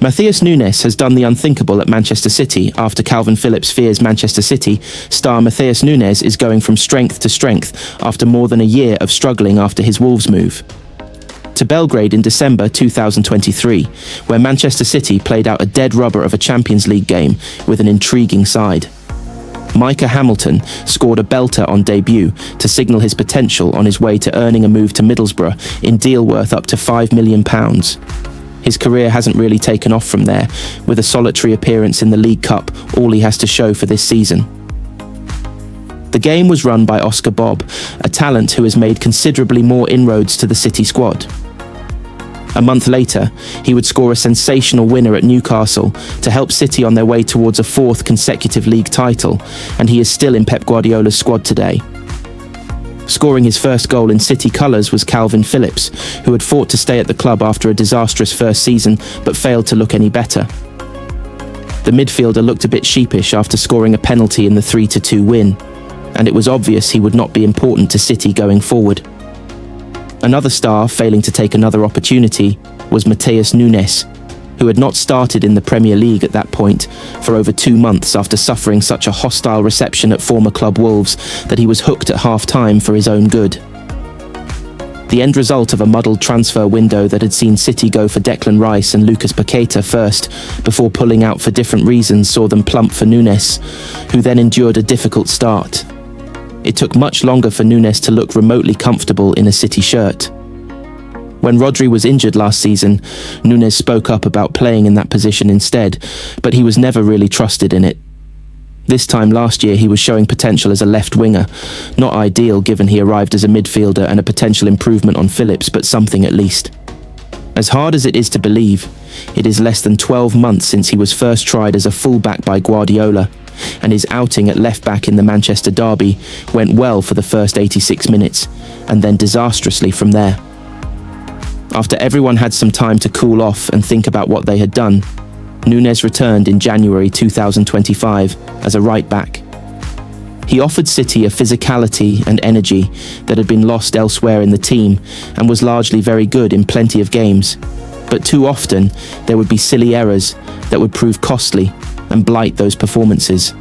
Matheus Nunes has done the unthinkable at Manchester City after Calvin Phillips fears Manchester City star Matheus Nunes is going from strength to strength after more than a year of struggling after his Wolves move to Belgrade in December 2023, where Manchester City played out a dead rubber of a Champions League game with an intriguing side. Micah Hamilton scored a belter on debut to signal his potential on his way to earning a move to Middlesbrough in deal worth up to £5 million. His career hasn't really taken off from there, with a solitary appearance in the League Cup all he has to show for this season. The game was run by Oscar Bobb, a talent who has made considerably more inroads to the City squad. A month later, he would score a sensational winner at Newcastle to help City on their way towards a fourth consecutive league title, and he is still in Pep Guardiola's squad today. Scoring his first goal in City colours was Calvin Phillips, who had fought to stay at the club after a disastrous first season but failed to look any better. The midfielder looked a bit sheepish after scoring a penalty in the 3-2 win, and it was obvious he would not be important to City going forward. Another star failing to take another opportunity was Matheus Nunes, who had not started in the Premier League at that point for over 2 months after suffering such a hostile reception at former club Wolves that he was hooked at half-time for his own good. The end result of a muddled transfer window that had seen City go for Declan Rice and Lucas Paqueta first, before pulling out for different reasons, saw them plump for Nunes, who then endured a difficult start. It took much longer for Nunes to look remotely comfortable in a City shirt. When Rodri was injured last season, Nunes spoke up about playing in that position instead, but he was never really trusted in it. This time last year he was showing potential as a left winger, not ideal given he arrived as a midfielder and a potential improvement on Phillips, but something at least. As hard as it is to believe, it is less than 12 months since he was first tried as a full-back by Guardiola, and his outing at left-back in the Manchester derby went well for the first 86 minutes, and then disastrously from there. After everyone had some time to cool off and think about what they had done, Nunes returned in January 2025 as a right-back. He offered City a physicality and energy that had been lost elsewhere in the team and was largely very good in plenty of games. But too often, there would be silly errors that would prove costly and blight those performances.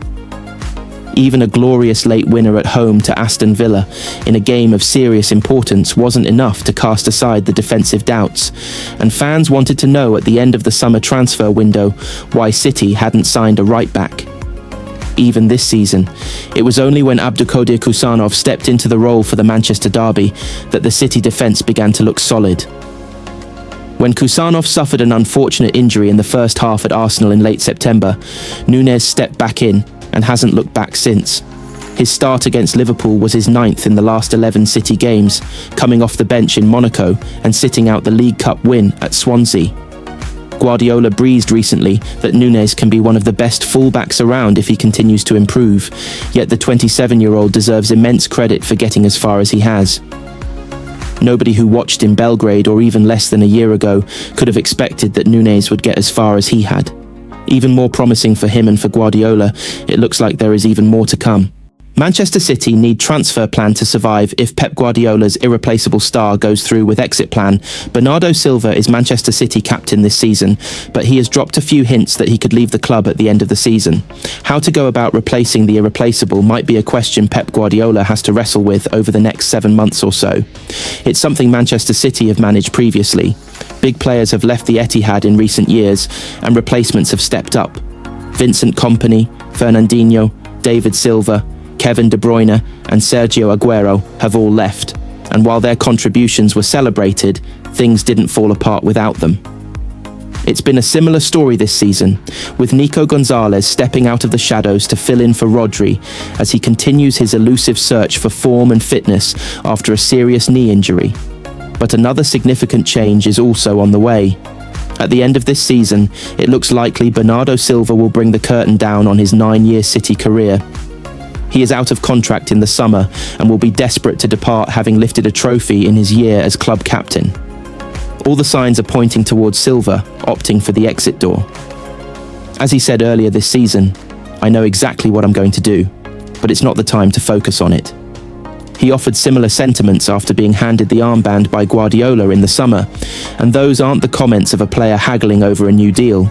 Even a glorious late winner at home to Aston Villa in a game of serious importance wasn't enough to cast aside the defensive doubts, and fans wanted to know at the end of the summer transfer window why City hadn't signed a right-back. Even this season, it was only when Abdulkadir Kusanov stepped into the role for the Manchester derby that the City defence began to look solid. When Kusanov suffered an unfortunate injury in the first half at Arsenal in late September, Nunes stepped back in and hasn't looked back since. His start against Liverpool was his 9th in the last 11 City games, coming off the bench in Monaco and sitting out the League Cup win at Swansea. Guardiola breezed recently that Nunes can be one of the best fullbacks around if he continues to improve, yet the 27-year-old deserves immense credit for getting as far as he has. Nobody who watched in Belgrade or even less than a year ago could have expected that Nunes would get as far as he had. Even more promising for him and for Guardiola, it looks like there is even more to come. Manchester City need transfer plan to survive if Pep Guardiola's irreplaceable star goes through with exit plan. Bernardo Silva is Manchester City captain this season, but he has dropped a few hints that he could leave the club at the end of the season. How to go about replacing the irreplaceable might be a question Pep Guardiola has to wrestle with over the next 7 months or so. It's something Manchester City have managed previously. Big players have left the Etihad in recent years, and replacements have stepped up. Vincent Kompany, Fernandinho, David Silva, Kevin De Bruyne and Sergio Aguero have all left, and while their contributions were celebrated, things didn't fall apart without them. It's been a similar story this season, with Nico Gonzalez stepping out of the shadows to fill in for Rodri as he continues his elusive search for form and fitness after a serious knee injury. But another significant change is also on the way. At the end of this season, it looks likely Bernardo Silva will bring the curtain down on his 9-year City career. He is out of contract in the summer and will be desperate to depart, having lifted a trophy in his year as club captain. All the signs are pointing towards Silva opting for the exit door. As he said earlier this season, "I know exactly what I'm going to do, but it's not the time to focus on it." He offered similar sentiments after being handed the armband by Guardiola in the summer, and those aren't the comments of a player haggling over a new deal.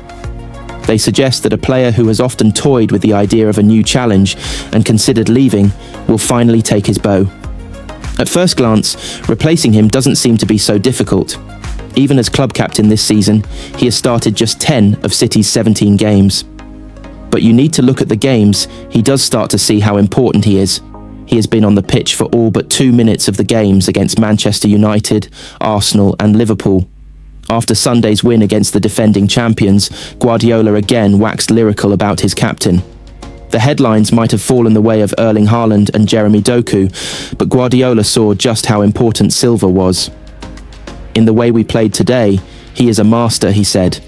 They suggest that a player who has often toyed with the idea of a new challenge and considered leaving will finally take his bow. At first glance, replacing him doesn't seem to be so difficult. Even as club captain this season, he has started just 10 of City's 17 games. But you need to look at the games he does start to see how important he is. He has been on the pitch for all but 2 minutes of the games against Manchester United, Arsenal and Liverpool. After Sunday's win against the defending champions, Guardiola again waxed lyrical about his captain. The headlines might have fallen the way of Erling Haaland and Jeremy Doku, but Guardiola saw just how important Silva was. In the way we played today, he is a master, he said.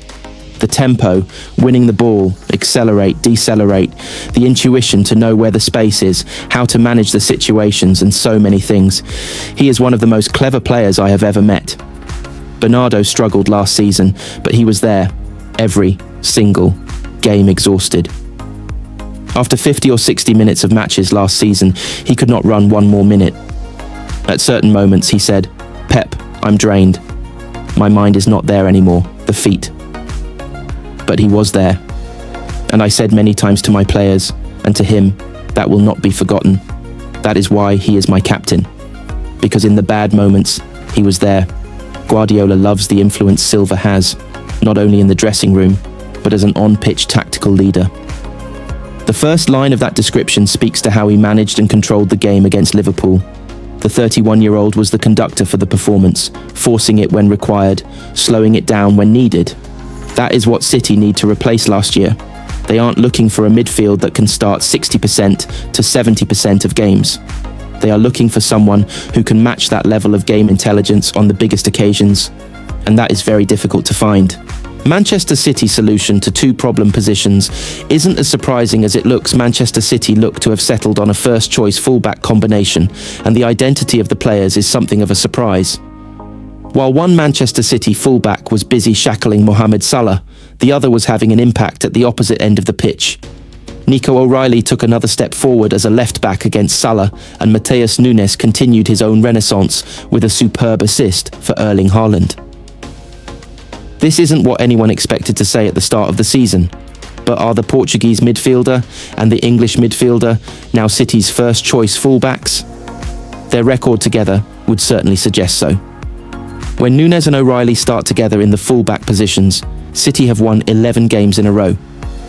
The tempo, winning the ball, accelerate, decelerate, the intuition to know where the space is, how to manage the situations and so many things. He is one of the most clever players I have ever met. Bernardo struggled last season, but he was there, every single game exhausted. After 50 or 60 minutes of matches last season, he could not run one more minute. At certain moments, he said, "Pep, I'm drained. My mind is not there anymore, the feet." But he was there. And I said many times to my players, and to him, that will not be forgotten. That is why he is my captain. Because in the bad moments, he was there. Guardiola loves the influence Silva has, not only in the dressing room, but as an on-pitch tactical leader. The first line of that description speaks to how he managed and controlled the game against Liverpool. The 31-year-old was the conductor for the performance, forcing it when required, slowing it down when needed. That is what City need to replace last year. They aren't looking for a midfield that can start 60% to 70% of games. They are looking for someone who can match that level of game intelligence on the biggest occasions, and that is very difficult to find. Manchester City's solution to two problem positions isn't as surprising as it looks. Manchester City look to have settled on a first-choice fullback combination, and the identity of the players is something of a surprise. While one Manchester City fullback was busy shackling Mohamed Salah, the other was having an impact at the opposite end of the pitch. Nico O'Reilly took another step forward as a left-back against Salah, and Matheus Nunes continued his own renaissance with a superb assist for Erling Haaland. This isn't what anyone expected to say at the start of the season, but are the Portuguese midfielder and the English midfielder now City's first-choice fullbacks? Their record together would certainly suggest so. When Nunes and O'Reilly start together in the fullback positions, City have won 11 games in a row.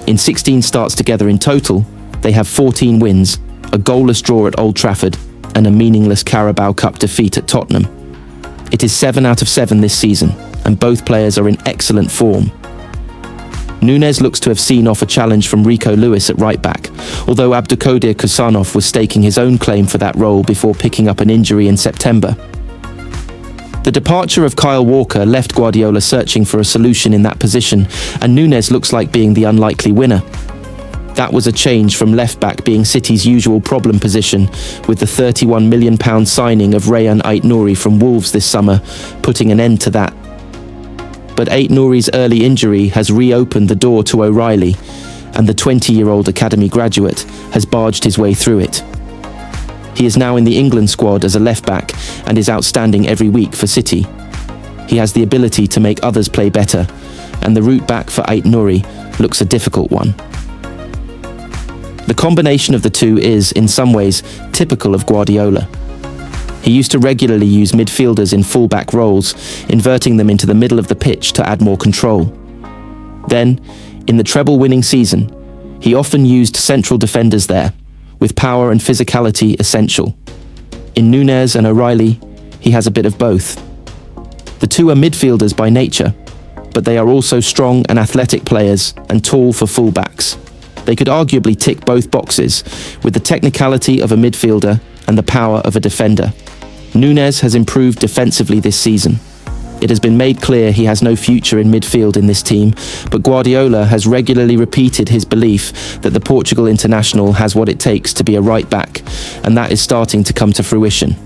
In 16 starts together in total, they have 14 wins, a goalless draw at Old Trafford, and a meaningless Carabao Cup defeat at Tottenham. It is 7 out of 7 this season, and both players are in excellent form. Nunes looks to have seen off a challenge from Rico Lewis at right-back, although Abdulkadir Kusanov was staking his own claim for that role before picking up an injury in September. The departure of Kyle Walker left Guardiola searching for a solution in that position, and Nunes looks like being the unlikely winner. That was a change from left-back being City's usual problem position, with the £31 million signing of Rayhan Ait-Nouri from Wolves this summer, putting an end to that. But Ait-Nouri's early injury has reopened the door to O'Reilly, and the 20-year-old academy graduate has barged his way through it. He is now in the England squad as a left-back and is outstanding every week for City. He has the ability to make others play better, and the route back for Ait-Nouri looks a difficult one. The combination of the two is, in some ways, typical of Guardiola. He used to regularly use midfielders in full-back roles, inverting them into the middle of the pitch to add more control. Then, in the treble-winning season, he often used central defenders there, with power and physicality essential. In Nunes and O'Reilly, he has a bit of both. The two are midfielders by nature, but they are also strong and athletic players and tall for fullbacks. They could arguably tick both boxes, with the technicality of a midfielder and the power of a defender. Nunes has improved defensively this season. It has been made clear he has no future in midfield in this team, but Guardiola has regularly repeated his belief that the Portugal international has what it takes to be a right-back, and that is starting to come to fruition.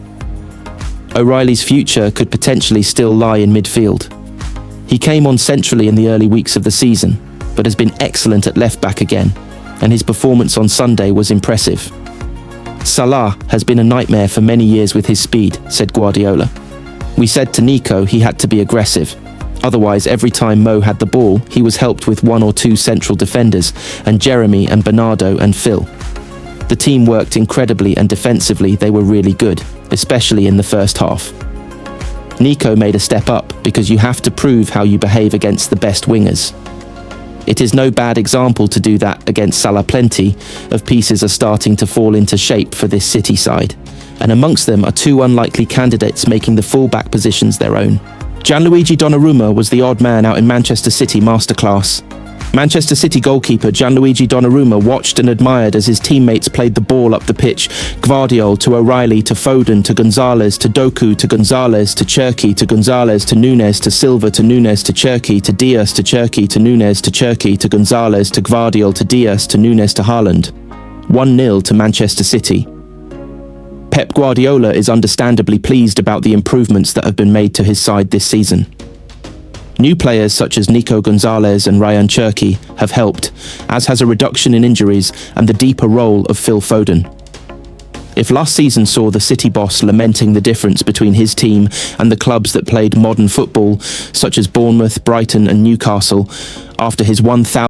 O'Reilly's future could potentially still lie in midfield. He came on centrally in the early weeks of the season, but has been excellent at left-back again, and his performance on Sunday was impressive. Salah has been a nightmare for many years with his speed, said Guardiola. We said to Nico he had to be aggressive. Otherwise, every time Mo had the ball, he was helped with one or two central defenders, and Jeremy and Bernardo and Phil. The team worked incredibly, and defensively they were really good, especially in the first half. Nico made a step up because you have to prove how you behave against the best wingers. It is no bad example to do that against Salah. Plenty of pieces are starting to fall into shape for this City side, and amongst them are two unlikely candidates making the full-back positions their own. Gianluigi Donnarumma was the odd man out in Manchester City masterclass. Manchester City goalkeeper Gianluigi Donnarumma watched and admired as his teammates played the ball up the pitch. Gvardiol to O'Reilly to Foden to Gonzalez to Doku to Gonzalez to Cherki to Gonzalez to Nunes to Silva to Nunes to Cherki to Diaz to Cherki to Nunes to Cherki to Gonzalez to Gvardiol to Diaz to Nunes to Haaland. 1-0 to Manchester City. Pep Guardiola is understandably pleased about the improvements that have been made to his side this season. New players such as Nico Gonzalez and Ryan Cherki have helped, as has a reduction in injuries and the deeper role of Phil Foden. If last season saw the City boss lamenting the difference between his team and the clubs that played modern football, such as Bournemouth, Brighton and Newcastle, after his 1,000